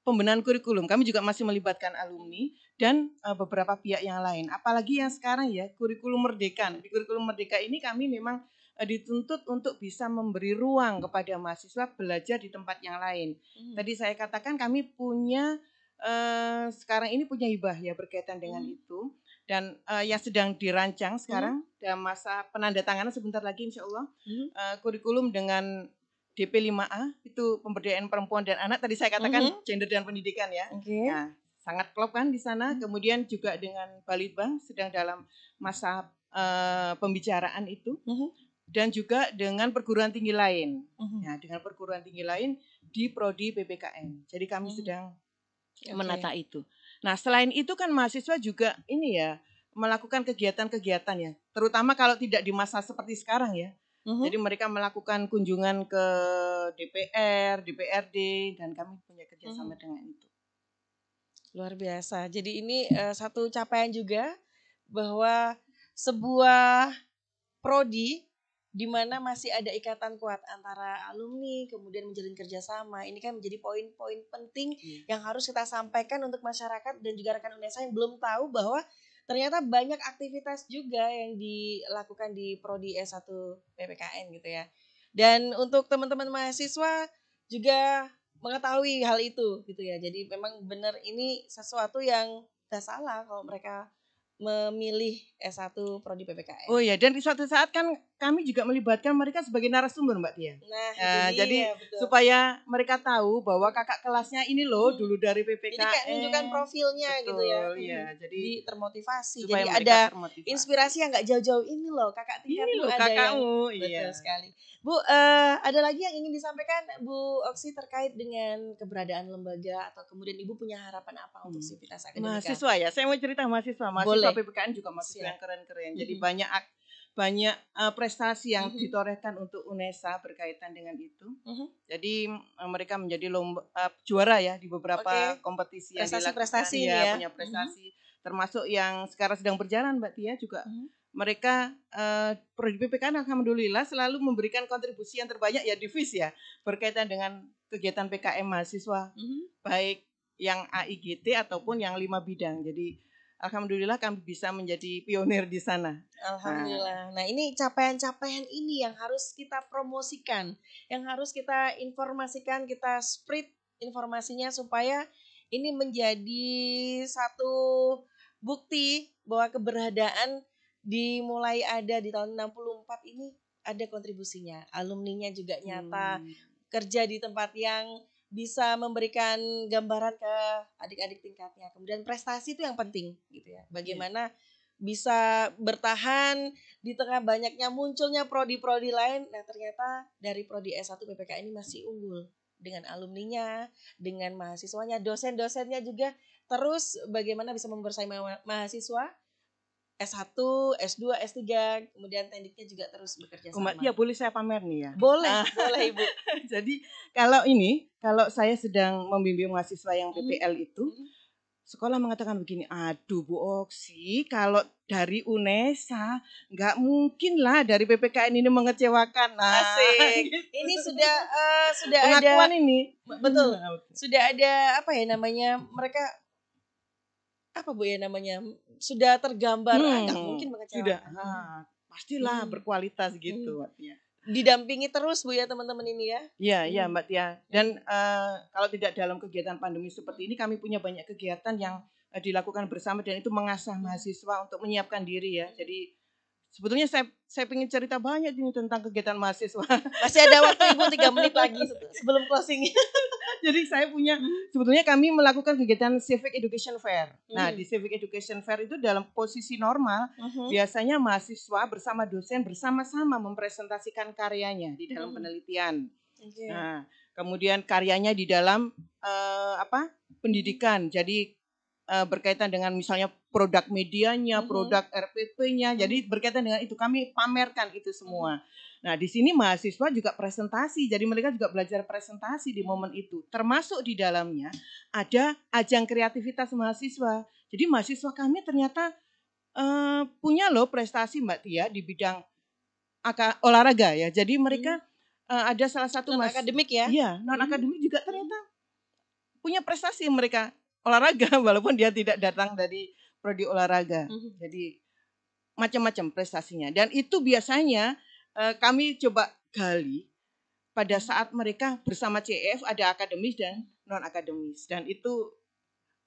pembenahan kurikulum, kami juga masih melibatkan alumni dan beberapa pihak yang lain. Apalagi yang sekarang ya, kurikulum merdeka. Di kurikulum merdeka ini kami memang dituntut untuk bisa memberi ruang kepada mahasiswa belajar di tempat yang lain. Tadi saya katakan kami punya sekarang ini punya hibah ya berkaitan dengan itu. Dan yang sedang dirancang sekarang dalam masa penandatanganan sebentar lagi insya Allah, kurikulum dengan DP 5A itu pemberdayaan perempuan dan anak, tadi saya katakan gender dan pendidikan ya. Nah, sangat klop kan di sana. Kemudian juga dengan Balitbang sedang dalam masa pembicaraan itu. Dan juga dengan perguruan tinggi lain. Nah, dengan perguruan tinggi lain di prodi PPKN. Jadi kami sedang menata itu. Nah, selain itu kan mahasiswa juga ini ya melakukan kegiatan-kegiatan ya, terutama kalau tidak di masa seperti sekarang ya. Jadi mereka melakukan kunjungan ke DPR, DPRD, dan kami punya kerjasama dengan itu. Luar biasa. Jadi ini satu capaian juga bahwa sebuah prodi di mana masih ada ikatan kuat antara alumni, kemudian menjalin kerjasama. Ini kan menjadi poin-poin penting yang harus kita sampaikan untuk masyarakat dan juga rekan UNESA yang belum tahu bahwa ternyata banyak aktivitas juga yang dilakukan di prodi S1 PPKN gitu ya. Dan untuk teman-teman mahasiswa juga mengetahui hal itu gitu ya. Jadi memang benar ini sesuatu yang tidak salah kalau mereka memilih S1 prodi PPKN. Oh ya, dan di suatu saat kan kami juga melibatkan mereka sebagai narasumber Mbak Tia. Nah, jadi betul. supaya mereka tahu bahwa kakak kelasnya ini loh dulu dari PPKN. Jadi kayak menunjukkan profilnya betul, gitu ya. Iya, jadi termotivasi. Supaya Jadi mereka ada termotivasi. inspirasi yang nggak jauh-jauh, ini loh kakak tingkatmu Ini loh ada kakakmu, yang betul iya. sekali. Bu, ada lagi yang ingin disampaikan Bu Oksi terkait dengan keberadaan lembaga atau kemudian Ibu punya harapan apa untuk Sivitas Akademika? Mahasiswa ya, saya mau cerita mahasiswa Boleh. PPKN juga mahasiswa yang keren-keren. Jadi banyak prestasi yang ditorehkan untuk UNESA berkaitan dengan itu. Jadi mereka menjadi juara ya di beberapa kompetisi yang dilakukan. Prestasi ya, punya prestasi. Termasuk yang sekarang sedang berjalan Mbak Tia juga. Mereka prodi PPKN alhamdulillah selalu memberikan kontribusi yang terbanyak ya di FIS ya, berkaitan dengan kegiatan PKM mahasiswa, baik yang AIGT ataupun yang 5 bidang. Jadi alhamdulillah kami bisa menjadi pionir di sana. Alhamdulillah. Nah, ini capaian-capaian ini yang harus kita promosikan, yang harus kita informasikan, kita spread informasinya supaya ini menjadi satu bukti bahwa keberadaan dimulai ada di tahun 64 ini ada kontribusinya. Alumninya juga nyata kerja di tempat yang bisa memberikan gambaran ke adik-adik tingkatnya. Kemudian prestasi itu yang penting gitu ya. Bagaimana bisa bertahan di tengah banyaknya munculnya prodi-prodi lain. Nah, ternyata dari prodi S1 PPK ini masih unggul dengan alumninya, dengan mahasiswanya, dosen-dosennya juga terus bagaimana bisa membersamai mahasiswa S1, S2, S3, kemudian tendiknya juga terus bekerja sama. Mbak Tia, boleh saya pamer nih ya? Boleh, boleh Ibu. Jadi kalau saya sedang membimbing mahasiswa yang PPL itu, sekolah mengatakan begini, aduh Bu Oksi, kalau dari UNESA nggak mungkin lah dari PPKN ini mengecewakan. Asik. Gitu. Ini sudah pengakuan ada ini. betul. Sudah ada apa ya namanya, mereka apa Bu ya namanya, sudah tergambar nggak mungkin mengecewakan. Sudah, pastilah berkualitas gitu Mbak Tia. Didampingi terus Bu ya teman-teman ini ya. Iya Mbak Tia. Dan kalau tidak dalam kegiatan pandemi seperti ini, kami punya banyak kegiatan yang dilakukan bersama dan itu mengasah mahasiswa untuk menyiapkan diri ya. Jadi sebetulnya saya ingin cerita banyak ini tentang kegiatan mahasiswa. Masih ada waktu Ibu 3 menit lagi sebelum closing. Jadi saya punya, sebetulnya kami melakukan kegiatan Civic Education Fair. Nah di Civic Education Fair itu dalam posisi normal, biasanya mahasiswa bersama dosen bersama-sama mempresentasikan karyanya di dalam penelitian. Nah kemudian karyanya di dalam pendidikan. Jadi berkaitan dengan misalnya produk medianya, produk RPP-nya. Jadi berkaitan dengan itu kami pamerkan itu semua. Nah, di sini mahasiswa juga presentasi. Jadi mereka juga belajar presentasi di momen itu. Termasuk di dalamnya ada ajang kreativitas mahasiswa. Jadi mahasiswa kami ternyata punya loh prestasi Mbak Tia di bidang olahraga ya. Jadi mereka ada salah satu non-akademik ya. Iya, non-akademik juga ternyata punya prestasi mereka olahraga walaupun dia tidak datang dari prodi olahraga. Jadi macam-macam prestasinya. Dan itu biasanya kami coba gali pada saat mereka bersama CEF ada akademis dan non akademis dan itu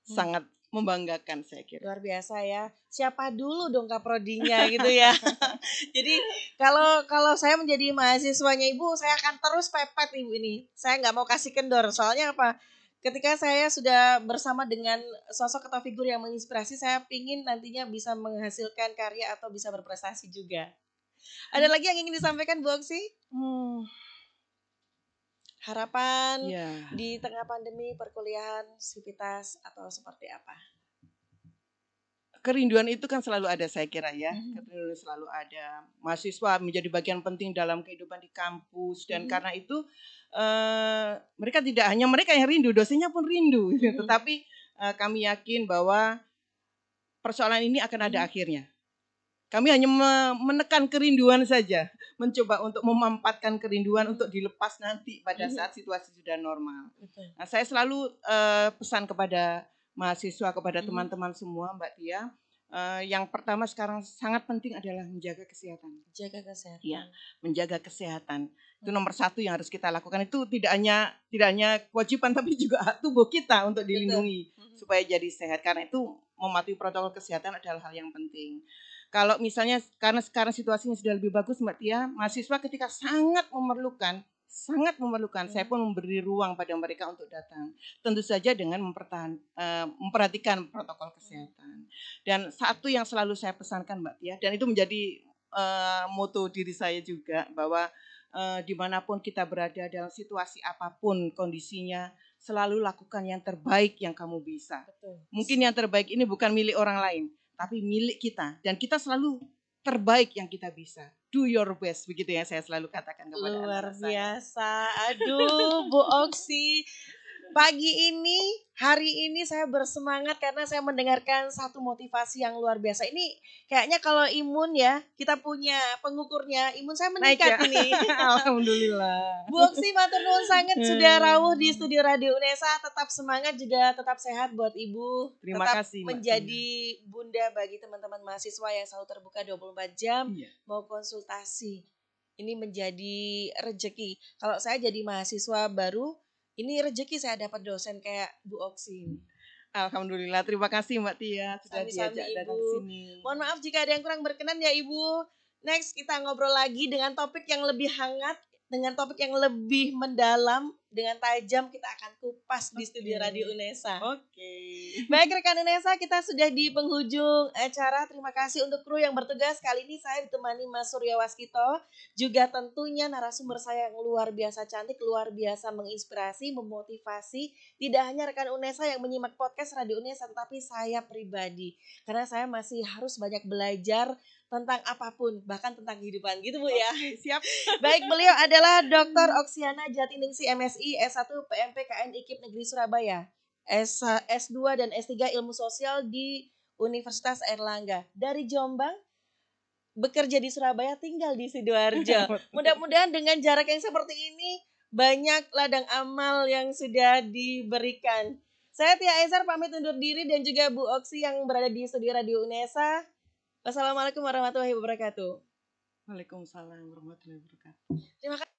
sangat membanggakan saya kira. Luar biasa ya. Siapa dulu dong kaprodinya gitu ya. Jadi kalau saya menjadi mahasiswanya Ibu, saya akan terus pepet Ibu ini. Saya nggak mau kasih kendor. Soalnya apa? Ketika saya sudah bersama dengan sosok atau figur yang menginspirasi, saya ingin nantinya bisa menghasilkan karya atau bisa berprestasi juga. Ada lagi yang ingin disampaikan Bu Oksi? Harapan di tengah pandemi perkuliahan, sivitas atau seperti apa? Kerinduan itu kan selalu ada saya kira ya. Kerinduan selalu ada. Mahasiswa menjadi bagian penting dalam kehidupan di kampus dan karena itu mereka tidak hanya mereka yang rindu, dosennya pun rindu. Tetapi kami yakin bahwa persoalan ini akan ada akhirnya. Kami hanya menekan kerinduan saja, mencoba untuk memampatkan kerinduan untuk dilepas nanti pada saat situasi sudah normal. Nah, saya selalu pesan kepada mahasiswa, kepada teman-teman semua, Mbak Tia, yang pertama sekarang sangat penting adalah menjaga kesehatan. Jaga kesehatan. Ya, menjaga kesehatan. Itu nomor satu yang harus kita lakukan. Itu tidak hanya kewajiban tapi juga hak tubuh kita untuk dilindungi supaya jadi sehat. Karena itu mematuhi protokol kesehatan adalah hal yang penting. Kalau misalnya karena sekarang situasinya sudah lebih bagus Mbak Tia, mahasiswa ketika sangat memerlukan, saya pun memberi ruang pada mereka untuk datang. Tentu saja dengan memperhatikan protokol kesehatan. Dan satu yang selalu saya pesankan Mbak Tia, dan itu menjadi moto diri saya juga, bahwa dimanapun kita berada dalam situasi apapun kondisinya, selalu lakukan yang terbaik yang kamu bisa. Betul. Mungkin yang terbaik ini bukan milik orang lain, tapi milik kita. Dan kita selalu terbaik yang kita bisa. Do your best, begitu yang saya selalu katakan kepada anak-anak saya. Luar biasa. Aduh, Bu Oksi. Pagi ini, hari ini saya bersemangat karena saya mendengarkan satu motivasi yang luar biasa. Ini kayaknya kalau imun ya, kita punya pengukurnya, imun saya meningkat ini. Alhamdulillah. Bu Oksi matur nuwun sangat sudah rawuh di studio Radio Unesa. Tetap semangat juga tetap sehat buat Ibu. Terima tetap kasih. menjadi bunda bagi teman-teman mahasiswa yang selalu terbuka 24 jam mau konsultasi. Ini menjadi rezeki. Kalau saya jadi mahasiswa baru, ini rezeki saya dapat dosen kayak Bu Oksi ini. Alhamdulillah, terima kasih Mbak Tia sudah Sami-sami, diajak datang Ibu. ke sini. Mohon maaf jika ada yang kurang berkenan ya Ibu. Next kita ngobrol lagi dengan topik yang lebih hangat, dengan topik yang lebih mendalam, dengan tajam kita akan kupas di studio Radio Unesa. Oke. Baik rekan Unesa, kita sudah di penghujung acara. Terima kasih untuk kru yang bertugas. Kali ini saya ditemani Mas Surya Waskito, juga tentunya narasumber saya yang luar biasa cantik, luar biasa menginspirasi, memotivasi. Tidak hanya rekan Unesa yang menyimak podcast Radio Unesa, tetapi saya pribadi. Karena saya masih harus banyak belajar tentang apapun, bahkan tentang kehidupan gitu Bu ya. Siap. Baik, beliau adalah Dr. Oksiana Jatiningsih MSI S1 PMPKN IKIP Negeri Surabaya, S2 dan S3 Ilmu Sosial di Universitas Airlangga. Dari Jombang, bekerja di Surabaya, tinggal di Sidoarjo. Mudah-mudahan dengan jarak yang seperti ini banyak ladang amal yang sudah diberikan. Saya Tia Ezar pamit undur diri dan juga Bu Oksi yang berada di studio Radio Unesa. Wassalamualaikum warahmatullahi wabarakatuh. Waalaikumsalam warahmatullahi wabarakatuh. Terima kasih.